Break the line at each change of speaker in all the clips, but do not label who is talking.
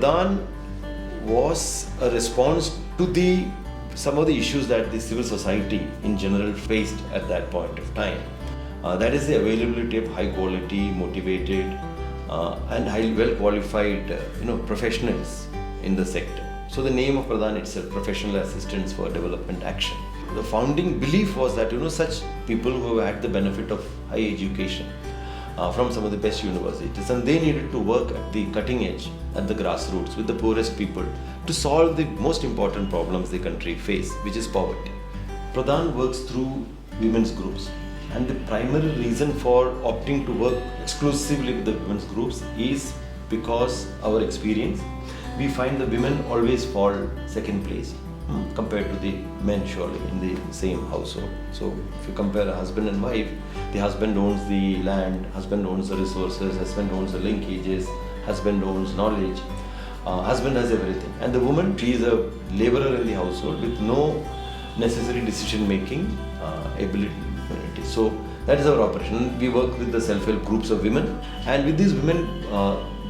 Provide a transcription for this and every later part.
Pradan was a response to some of the issues that the civil society in general faced at that point of time. That is the availability of high quality, motivated and well qualified professionals in the sector. So the name of Pradan itself, Professional Assistants for Development Action. The founding belief was that such people who have had the benefit of high education from some of the best universities, and they needed to work at the cutting edge, at the grassroots, with the poorest people to solve the most important problems the country face, which is poverty. Pradan works through women's groups, and the primary reason for opting to work exclusively with the women's groups is because our experience, we find the women always fall second place compared to the men, surely, in the same household. So if you compare a husband and wife, the husband owns the land, husband owns the resources, husband owns the linkages, husband owns knowledge, husband has everything. And the woman, she is a laborer in the household with no necessary decision making ability. So that is our operation. We work with the self-help groups of women, and with these women,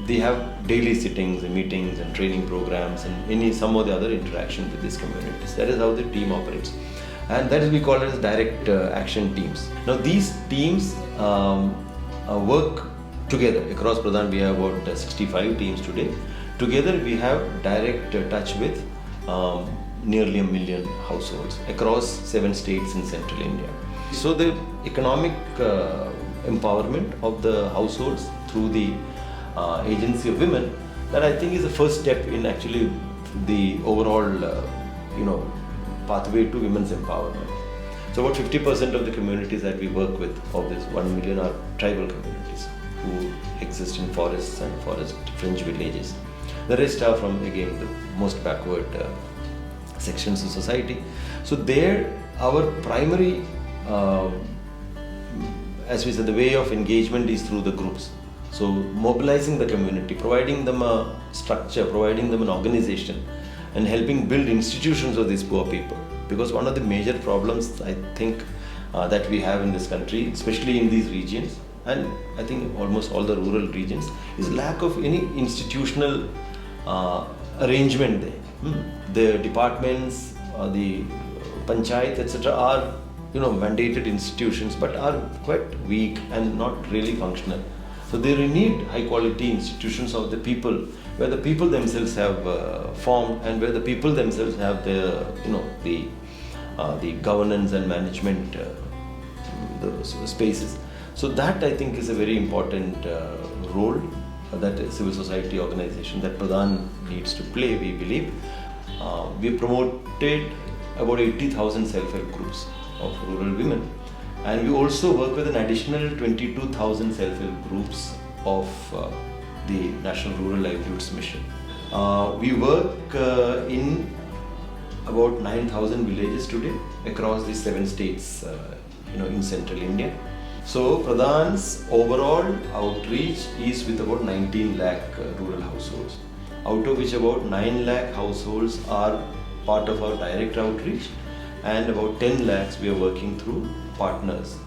they have daily sittings and meetings and training programs and some of the other interaction with these communities. That is how the team operates, and that is we call it as direct action teams. Now these teams work together across Pradan. We have about 65 teams today. Together we have direct touch with nearly 1 million households across 7 states in central India. So the economic empowerment of the households through the agency of women, that I think is the first step in actually the overall pathway to women's empowerment. So about 50% of the communities that we work with of this 1 million are tribal communities who exist in forests and forest fringe villages. The rest are from, again, the most backward sections of society. So there our primary as we said, the way of engagement is through the groups. So mobilizing the community, providing them a structure, providing them an organization, and helping build institutions of these poor people. Because one of the major problems I think that we have in this country, especially in these regions, and I think almost all the rural regions, is lack of any institutional arrangement there. The departments, the panchayat, etc. are mandated institutions, but are quite weak and not really functional. So they need high quality institutions of the people, where the people themselves have formed, and where the people themselves have the governance and management the spaces. So that I think is a very important role that a civil society organization that Pradan needs to play, we believe. We promoted about 80,000 self-help groups of rural women, and we also work with an additional 22,000 self-help groups of the National Rural Livelihoods Mission. We work in about 9,000 villages today across the 7 states in central India. So Pradan's overall outreach is with about 19 lakh rural households, out of which about 9 lakh households are part of our direct outreach, and about 10 lakhs we are working through partners.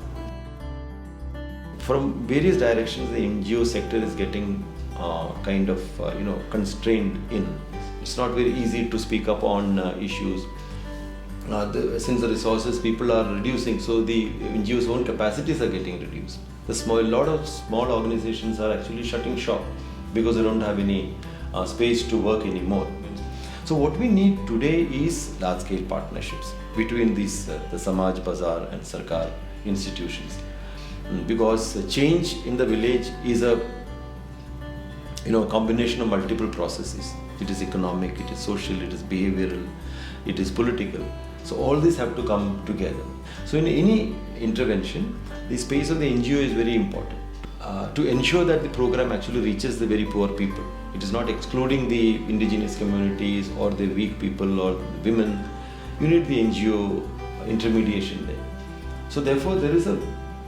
From various directions, the NGO sector is getting constrained in. It's not very easy to speak up on issues. Since the resources people are reducing, so the NGO's own capacities are getting reduced. A lot of small organizations are actually shutting shop because they don't have any space to work anymore. So what we need today is large-scale partnerships between these the Samaj Bazaar and Sarkar institutions, because change in the village is a combination of multiple processes. It is economic, it is social, it is behavioral, it is political. So all these have to come together. So in any intervention, the space of the NGO is very important to ensure that the program actually reaches the very poor people. It is not excluding the indigenous communities or the weak people or the women. You need the NGO intermediation there. So therefore there is a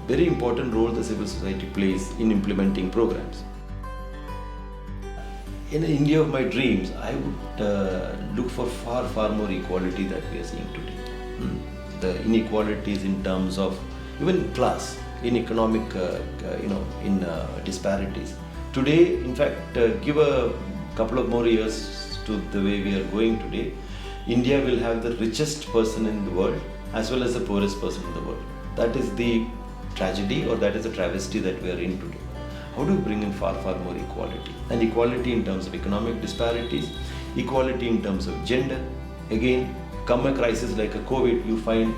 very important role the civil society plays in implementing programs. In the India of my dreams, I would look for far more equality that we are seeing today. The inequalities in terms of even class, in economic, in disparities. Today, in fact, give a couple of more years to the way we are going today, India will have the richest person in the world as well as the poorest person in the world. That is the tragedy, or that is the travesty that we are in today. How do we bring in far more equality? And equality in terms of economic disparities, equality in terms of gender. Again, come a crisis like a COVID, you find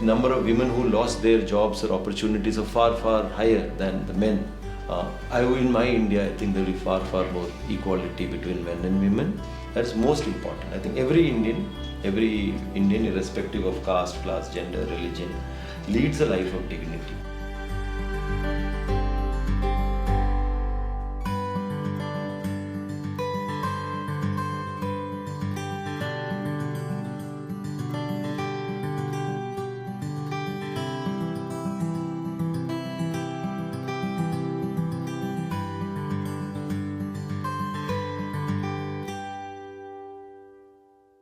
number of women who lost their jobs or opportunities are far higher than the men. In my India, I think there will be far more equality between men and women. That's most important. I think every Indian, irrespective of caste, class, gender, religion, leads a life of dignity.